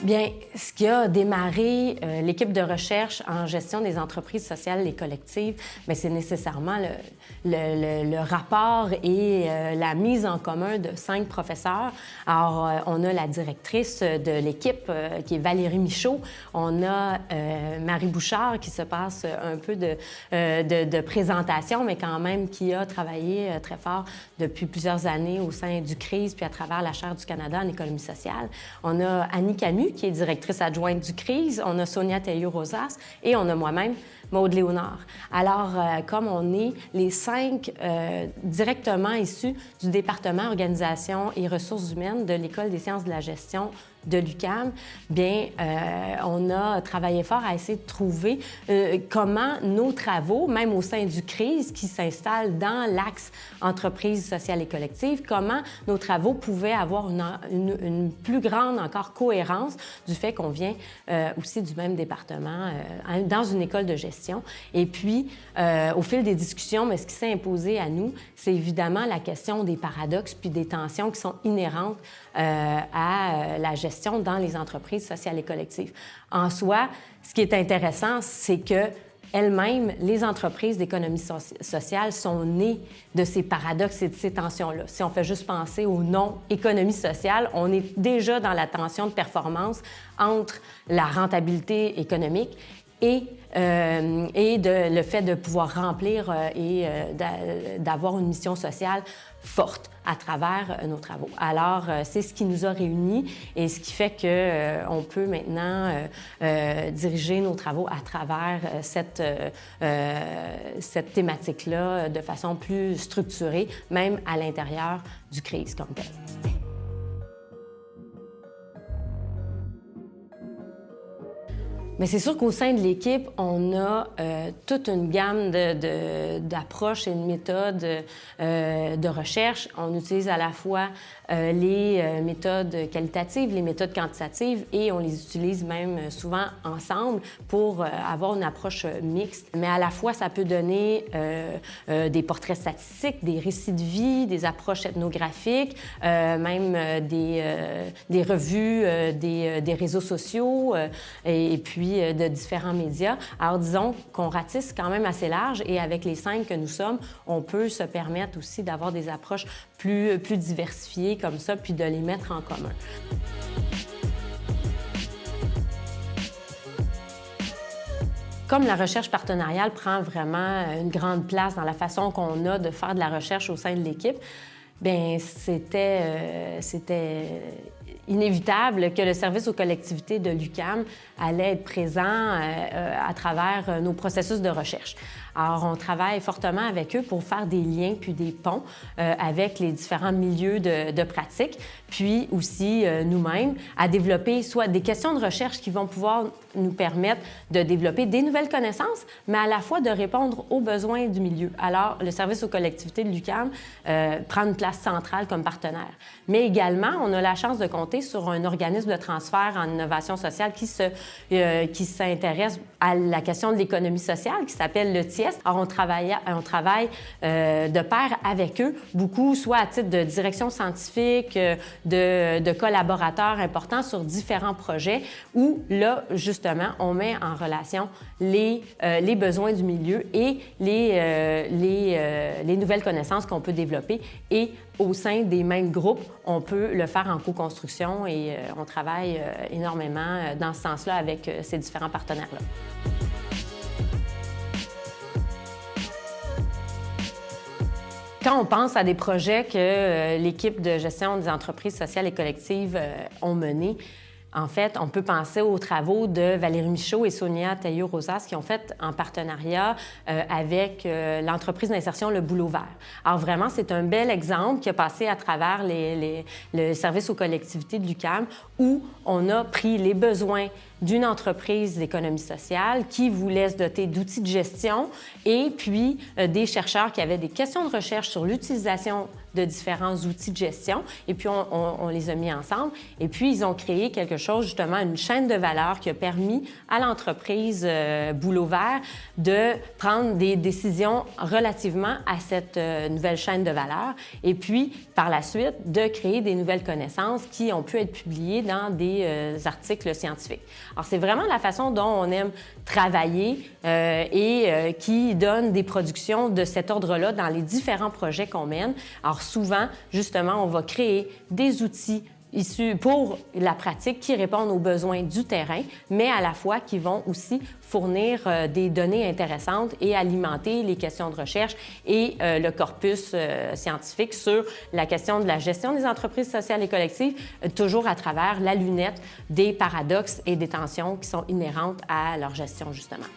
Bien, ce qui a démarré l'équipe de recherche en gestion des entreprises sociales et collectives, bien, c'est nécessairement le rapport et la mise en commun de 5 professeurs. Alors, on a la directrice de l'équipe, qui est Valérie Michaud. On a Marie Bouchard, qui se passe un peu de présentation, mais quand même qui a travaillé très fort depuis plusieurs années au sein du CRIS, puis à travers la Chaire du Canada en économie sociale. On a Annie Camus, qui est directrice adjointe du CRIS. On a Sonia Taillou-Rosas et on a moi-même, Maude Léonard. Alors, comme on est les 5 directement issus du département organisation et ressources humaines de l'École des sciences de la gestion de l'UQAM, bien, on a travaillé fort à essayer de trouver comment nos travaux, même au sein du CRIS, qui s'installe dans l'axe entreprise sociale et collective, comment nos travaux pouvaient avoir une plus grande encore cohérence du fait qu'on vient aussi du même département dans une école de gestion. Et puis, au fil des discussions, mais ce qui s'est imposé à nous, c'est évidemment la question des paradoxes puis des tensions qui sont inhérentes à la gestion dans les entreprises sociales et collectives. En soi, ce qui est intéressant, c'est que elles-mêmes, les entreprises d'économie sociale sont nées de ces paradoxes et de ces tensions-là. Si on fait juste penser au nom économie sociale, on est déjà dans la tension de performance entre la rentabilité économique et le fait de pouvoir remplir et d'avoir une mission sociale forte à travers nos travaux. Alors, c'est ce qui nous a réunis et ce qui fait qu'on peut maintenant diriger nos travaux à travers cette thématique-là de façon plus structurée, même à l'intérieur du CRIS comme tel. Mais c'est sûr qu'au sein de l'équipe, on a toute une gamme d'approches et de méthodes de recherche. On utilise à la fois les méthodes qualitatives, les méthodes quantitatives et on les utilise même souvent ensemble pour avoir une approche mixte. Mais à la fois, ça peut donner des portraits statistiques, des récits de vie, des approches ethnographiques, même des revues, des réseaux sociaux et puis de différents médias. Alors, disons qu'on ratisse quand même assez large et avec les 5 que nous sommes, on peut se permettre aussi d'avoir des approches plus diversifiées comme ça, puis de les mettre en commun. Comme la recherche partenariale prend vraiment une grande place dans la façon qu'on a de faire de la recherche au sein de l'équipe, bien, c'était inévitable que le service aux collectivités de l'UQAM allait être présent à travers nos processus de recherche. Alors, on travaille fortement avec eux pour faire des liens puis des ponts avec les différents milieux de pratique, puis aussi nous-mêmes à développer soit des questions de recherche qui vont pouvoir nous permettre de développer des nouvelles connaissances, mais à la fois de répondre aux besoins du milieu. Alors, le service aux collectivités de l'UQAM prend une place centrale comme partenaire. Mais également, on a la chance de compter sur un organisme de transfert en innovation sociale qui s'intéresse à la question de l'économie sociale, qui s'appelle le TIES. Alors, on travaille de pair avec eux, beaucoup, soit à titre de direction scientifique, de collaborateurs importants sur différents projets, où là, justement, on met en relation les besoins du milieu et les nouvelles connaissances qu'on peut développer. Et au sein des mêmes groupes, on peut le faire en co-construction et on travaille énormément dans ce sens-là avec ces différents partenaires-là. Quand on pense à des projets que l'équipe de gestion des entreprises sociales et collectives ont menés, en fait, on peut penser aux travaux de Valérie Michaud et Sonia Taillou-Rosas qui ont fait en partenariat avec l'entreprise d'insertion Le Boulot Vert. Alors vraiment, c'est un bel exemple qui a passé à travers le service aux collectivités de l'UQAM où on a pris les besoins d'une entreprise d'économie sociale qui voulait se doter d'outils de gestion et puis des chercheurs qui avaient des questions de recherche sur l'utilisation de différents outils de gestion. Et puis, on les a mis ensemble. Et puis, ils ont créé quelque chose, justement, une chaîne de valeur qui a permis à l'entreprise Boulot Vert de prendre des décisions relativement à cette nouvelle chaîne de valeur. Et puis, par la suite, de créer des nouvelles connaissances qui ont pu être publiées dans des articles scientifiques. Alors, c'est vraiment la façon dont on aime travailler et qui donne des productions de cet ordre-là dans les différents projets qu'on mène. Alors, souvent, justement, on va créer des outils issus pour la pratique qui répondent aux besoins du terrain, mais à la fois qui vont aussi fournir des données intéressantes et alimenter les questions de recherche et le corpus scientifique sur la question de la gestion des entreprises sociales et collectives, toujours à travers la lunette des paradoxes et des tensions qui sont inhérentes à leur gestion, justement.